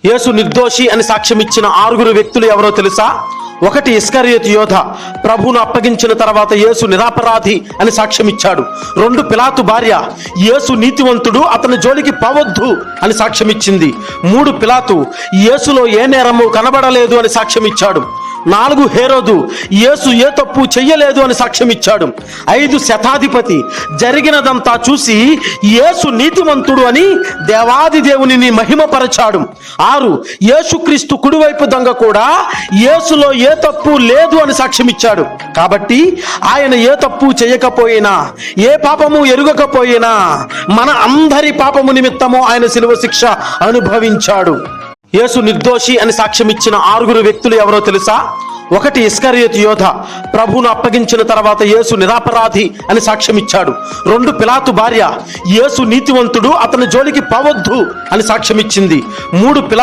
యేసు నిర్దోషి అని సాక్ష్యం ఇచ్చిన 6 వ్యక్తులు ఎవరో తెలుసా? 1 ఇస్కరియోతు యోధ, ప్రభువును అప్పగించిన తర్వాత యేసు నిరపరాధి అని సాక్ష్యం ఇచ్చాడు. 2 పిలాతు భార్య, యేసు నీతివంతుడు, అతని జోలికి పోవద్దు అని సాక్ష్యం ఇచ్చింది. 3 పిలాతు, యేసులో ఏ నేరము కనబడలేదు అని సాక్ష్యం ఇచ్చాడు. 4 హేరోదు, యేసు ఏ తప్పు చెయ్యలేదు అని సాక్ష్యం ఇచ్చాడు. 5 శతాధిపతి, జరిగినదంతా చూసి యేసు నీతిమంతుడు అని దేవాది దేవునిని మహిమపరచాడు. 6 యేసుక్రీస్తు కుడివైపు దొంగ కూడా యేసులో ఏ తప్పు లేదు అని సాక్ష్యం ఇచ్చాడు. కాబట్టి ఆయన ఏ తప్పు చేయకపోయినా, ఏ పాపము ఎరుగకపోయినా మన అందరి పాపము నిమిత్తము ఆయన శిలువ శిక్ష అనుభవించాడు. యేసు నిర్దోషి అని సాక్ష్యం ఇచ్చిన 6 వ్యక్తులు ఎవరో తెలుసా? 1 ఇస్కరియోతు యోధ, ప్రభువును అప్పగించిన తర్వాత యేసు నిరపరాధి అని సాక్ష్యం ఇచ్చాడు. 2 పిలాతు భార్య, యేసు నీతివంతుడు, అతని జోలికి పోవద్దు అని సాక్ష్యం ఇచ్చింది. 3